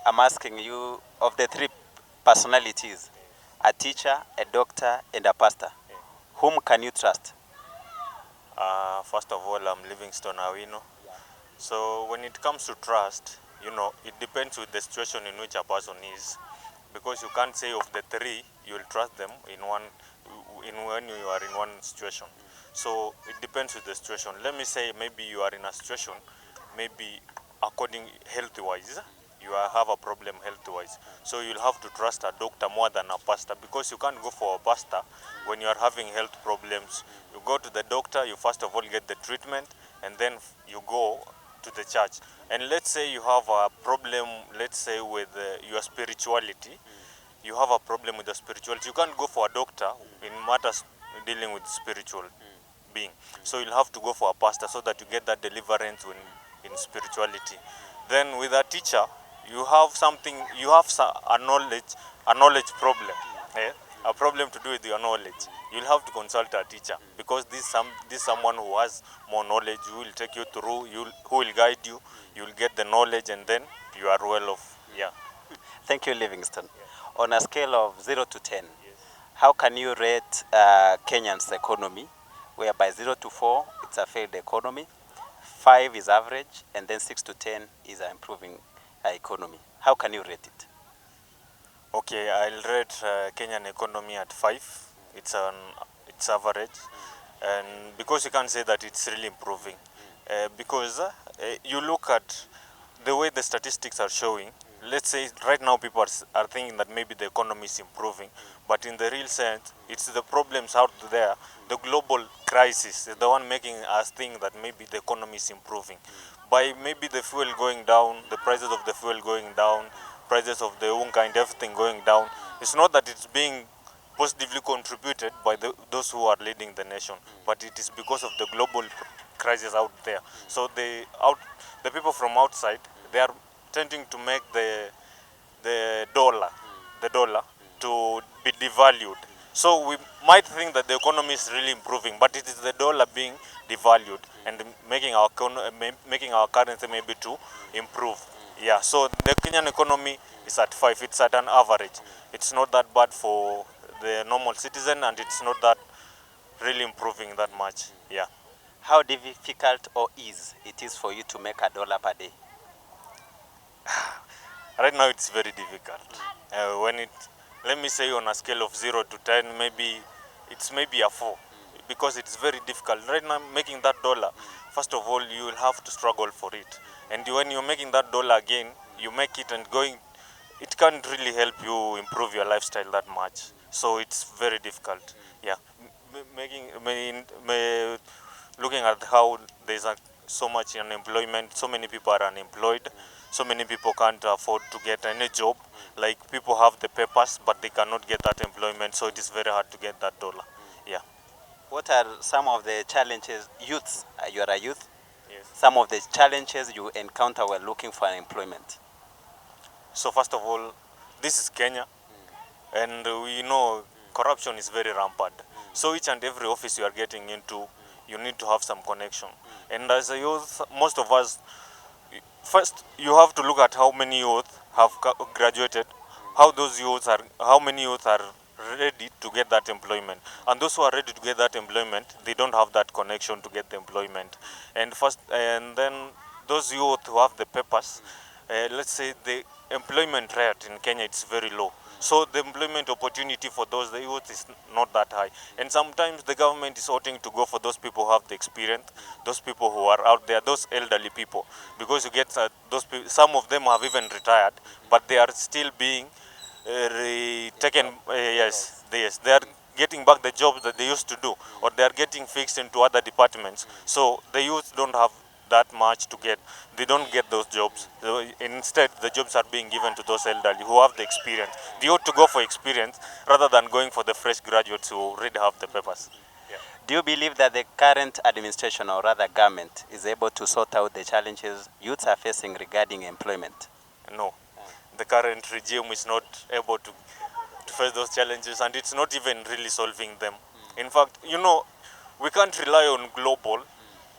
I'm asking you, of the three personalities, a teacher, a doctor, and a pastor, whom can you trust? First of all, I'm Livingstone Awino. So when it comes to trust, it depends with the situation in which a person is, because you can't say of the three you'll trust them in when you are in one situation. So it depends with the situation. Let me say maybe you are in a situation, maybe according health-wise, have a problem health-wise. So you'll have to trust a doctor more than a pastor, because you can't go for a pastor when you are having health problems. You go to the doctor, you first of all get the treatment, and then you go to the church. And let's say you have a problem, let's say with your spirituality, you have a problem with the spirituality. You can't go for a doctor in matters dealing with spiritual being. So you'll have to go for a pastor so that you get that deliverance in spirituality. Then with a teacher, you have something, you have a knowledge problem, a problem to do with your knowledge. You'll have to consult a teacher, because this someone who has more knowledge, who will take you through, who will guide you. You'll get the knowledge, and then you are well off. Yeah. Thank you, Livingstone. On a scale of 0 to 10, how can you rate Kenyan's economy, whereby 0 to 4, it's a failed economy, 5 is average, and then 6 to 10 is an improving economy? How can you rate it? Okay, I'll rate Kenyan economy at 5. It's average, and because you can't say that it's really improving, because you look at the way the statistics are showing. Let's say right now people are thinking that maybe the economy is improving, but in the real sense, it's the problems out there. The global crisis is the one making us think that maybe the economy is improving. By maybe the fuel going down, the prices of the fuel going down, prices of the unga and everything going down, it's not that it's being positively contributed by those who are leading the nation, but it is because of the global crisis out there. So the people from outside, they are tending to make the dollar to be devalued. So we might think that the economy is really improving, but it is the dollar being devalued and making our currency maybe to improve. Yeah, so the Kenyan economy is at 5. It's at an average. It's not that bad for the normal citizen, and it's not that really improving that much. Yeah. How difficult or easy it is for you to make $1 per day? Right now it's very difficult. Let me say on a scale of 0 to 10, it's maybe a 4, because it's very difficult. Right now, making that dollar, first of all, you will have to struggle for it. And when you're making that dollar again, you make it and it can't really help you improve your lifestyle that much. So it's very difficult. Yeah. Looking at how there's so much unemployment, so many people are unemployed, so many people can't afford to get any job. Like, people have the papers, but they cannot get that employment, so it is very hard to get that dollar. Yeah. What are some of the challenges, youths, you are a youth, Yes. some of the challenges you encounter when looking for employment? So first of all, this is Kenya, and we know corruption is very rampant. So each and every office you are getting into, you need to have some connection. And as a youth, most of us, first you have to look at how many youth have graduated, how many youth are ready to get that employment. And those who are ready to get that employment, they don't have that connection to get the employment. And then those youth who have the papers, let's say the employment rate in Kenya is very low. So the employment opportunity for the youth is not that high. And sometimes the government is opting to go for those people who have the experience, those people who are out there, those elderly people. Because you get those people, some of them have even retired, but they are still being taken, yes, they are getting back the jobs that they used to do, or they are getting fixed into other departments. So the youth don't have that much to get. They don't get those jobs. So instead, the jobs are being given to those elderly who have the experience. They ought to go for experience rather than going for the fresh graduates who already have the papers. Yeah. Do you believe that the current administration, or rather government, is able to sort out the challenges youths are facing regarding employment? No. The current regime is not able to face those challenges, and it's not even really solving them. In fact, we can't rely on global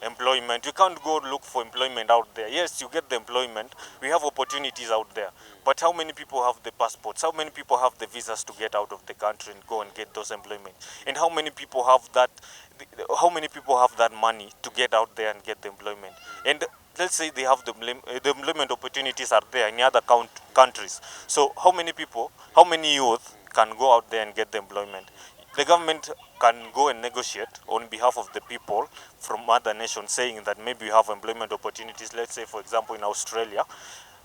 employment. You can't go look for employment out there. Yes, you get the employment. We have opportunities out there. But how many people have the passports? How many people have the visas to get out of the country and go and get those employment? And how many people have that? How many people have that money to get out there and get the employment? And let's say they have the employment opportunities are there in other countries. So how many people, how many youth can go out there and get the employment? The government can go and negotiate on behalf of the people from other nations, saying that maybe you have employment opportunities. Let's say, for example, in Australia,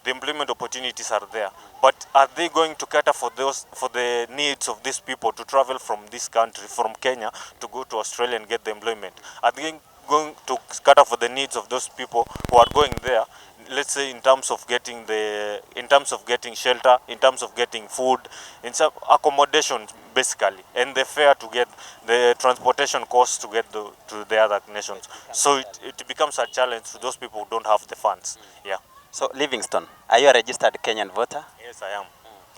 the employment opportunities are there. But are they going to cater for the needs of these people to travel from this country, from Kenya, to go to Australia and get the employment? Are they going to cater for the needs of those people who are going there? Let's say in terms of getting shelter, in terms of getting food, in some accommodation basically, and the fare to get the transportation costs to get to the other nations. So it becomes a challenge to those people who don't have the funds. Yeah. So Livingston, are you a registered Kenyan voter? Yes, I am.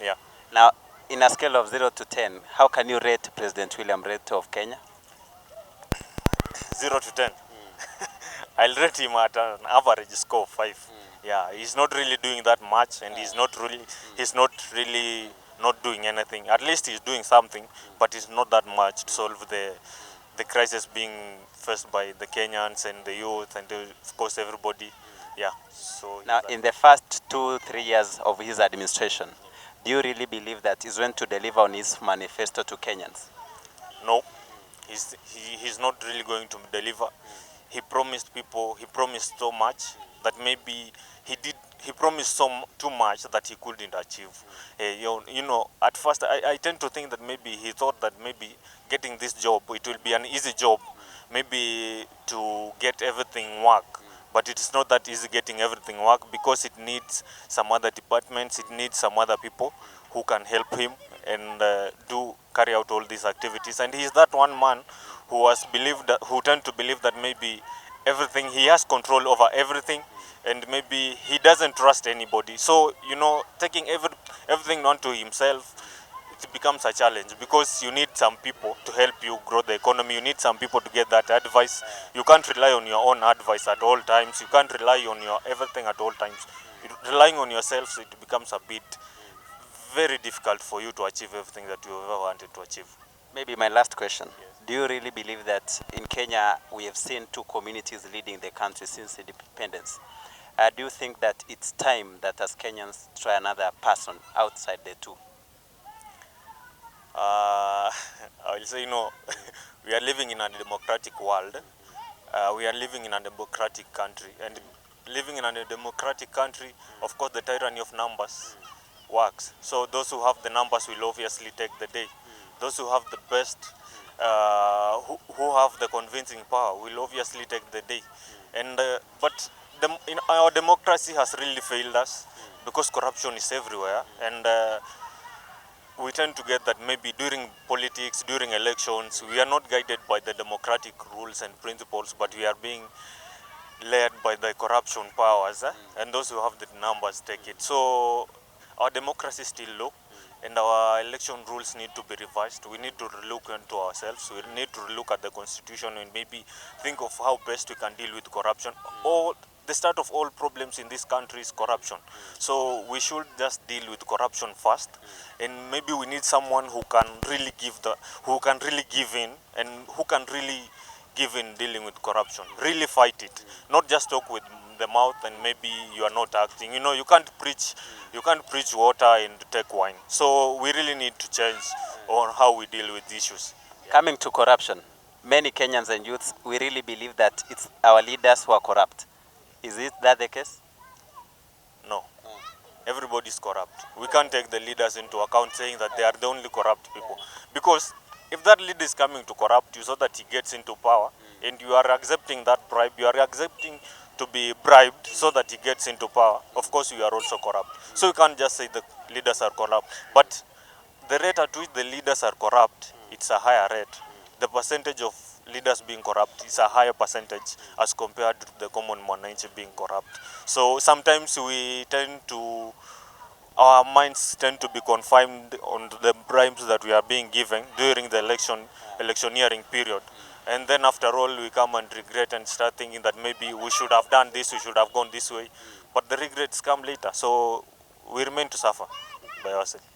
Yeah. Now, in a scale of 0 to 10, how can you rate President William Ruto of Kenya? 0 to 10. I'll rate him at an average score of 5. Yeah, he's not really doing that much, and he's not really not doing anything. At least he's doing something, but it's not that much to solve the crisis being faced by the Kenyans and the youth and of course everybody. Yeah. So now, in the first 2-3 years of his administration, do you really believe that he's going to deliver on his manifesto to Kenyans? No, he's not really going to deliver. He promised so much that maybe he promised too much that he couldn't achieve. At first I tend to think that maybe he thought that maybe getting this job, it will be an easy job, maybe to get everything work. But it's not that easy getting everything work, because it needs some other departments, it needs some other people who can help him and carry out all these activities. And he's that one man who tend to believe that maybe everything, he has control over everything, and maybe he doesn't trust anybody. So taking everything onto himself, it becomes a challenge, because you need some people to help you grow the economy. You need some people to get that advice. You can't rely on your own advice at all times. You can't rely on your everything at all times. Relying on yourself, so it becomes a bit very difficult for you to achieve everything that you ever wanted to achieve. Maybe my last question. Yes. Do you really believe that in Kenya we have seen two communities leading the country since independence? Do you think that it's time that as Kenyans try another person outside the two? I will say no. We are living in a democratic world. We are living in a democratic country, and living in a democratic country, of course, the tyranny of numbers works. So those who have the numbers will obviously take the day. Those who have the best, who have the convincing power, will obviously take the day. And but our democracy has really failed us, because corruption is everywhere, and we tend to get that maybe during politics, during elections, we are not guided by the democratic rules and principles, but we are being led by the corruption powers, and those who have the numbers take it. So our democracy is still low, and our election rules need to be revised. We need to look into ourselves. We need to look at the constitution and maybe think of how best we can deal with corruption. The start of all problems in this country is corruption. So we should just deal with corruption first, and maybe we need someone who can really give in, and who can really give in dealing with corruption. Really fight it, not just talk with the mouth and maybe you are not acting. You can't preach water and take wine. So we really need to change on how we deal with issues. Coming to corruption, many Kenyans and youths, we really believe that it's our leaders who are corrupt. Is that the case? No. Everybody is corrupt. We can't take the leaders into account saying that they are the only corrupt people. Because if that leader is coming to corrupt you so that he gets into power, and you are accepting that bribe, you are accepting to be bribed so that he gets into power, of course you are also corrupt. So you can't just say the leaders are corrupt. But the rate at which the leaders are corrupt, it's a higher rate. The percentage of leaders being corrupt is a higher percentage as compared to the common mwananchi being corrupt. So sometimes our minds tend to be confined on the bribes that we are being given during the electioneering period. And then after all, we come and regret and start thinking that maybe we should have done this, we should have gone this way. But the regrets come later. So we remain to suffer by ourselves.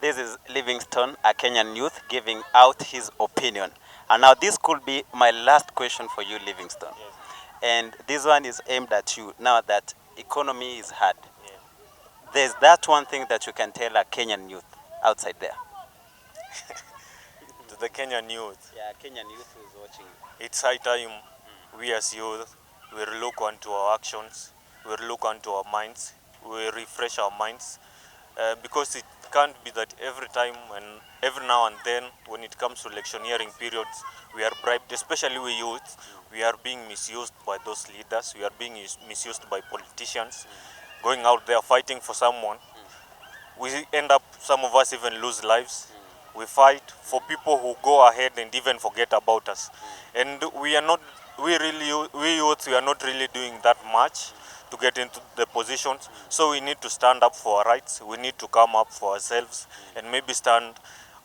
This is Livingston, a Kenyan youth, giving out his opinion. And now this could be my last question for you, Livingston. Yes. And this one is aimed at you now that economy is hard. Yeah. There's that one thing that you can tell a Kenyan youth outside there. To the Kenyan youth, Yeah, Kenyan youth who is watching you. it's high time we as youth, we look onto our actions, we look onto our minds, we refresh our minds. Because it can't be that every time and every now and then when it comes to electioneering periods, we are bribed, especially we youth, we are being misused by those leaders, we are being misused by politicians, going out there fighting for someone. We end up, some of us even lose lives. We fight for people who go ahead and even forget about us. And we are not, we youths, we are not really doing that much to get into the positions. So we need to stand up for our rights. We need to come up for ourselves and maybe stand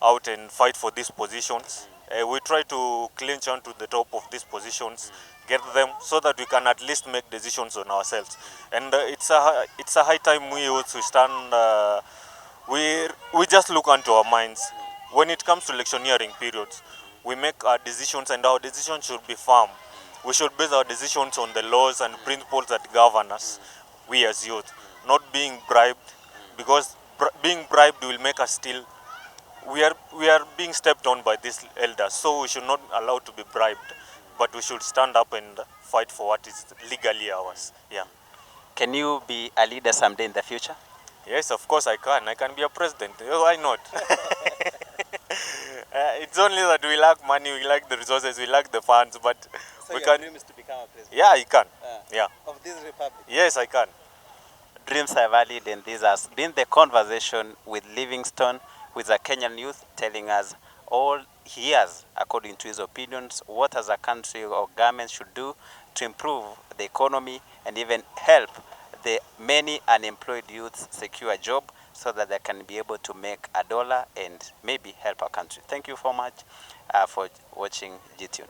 out and fight for these positions. We try to clinch onto the top of these positions, get them so that we can at least make decisions on ourselves. And it's a high time we youths we stand. We just look onto our minds. When it comes to electioneering periods, we make our decisions and our decisions should be firm. We should base our decisions on the laws and principles that govern us, we as youth, not being bribed, because being bribed will make us still, we are being stepped on by these elders, so we should not allow to be bribed, but we should stand up and fight for what is legally ours. Yeah. Can you be a leader someday in the future? Yes, of course I can. I can be a president. Why not? It's only that we lack money, we lack the resources, we lack the funds, but So we your can. dream is to become a president? Yeah, I can. Yeah. Of this republic? Yes, I can. Dreams are valid, and this has been the conversation with Livingston, who is a Kenyan youth, telling us all he has, according to his opinions, what as a country or government should do to improve the economy and even help the many unemployed youths secure a job so that they can be able to make $1 and maybe help our country. Thank you so much for watching GTune.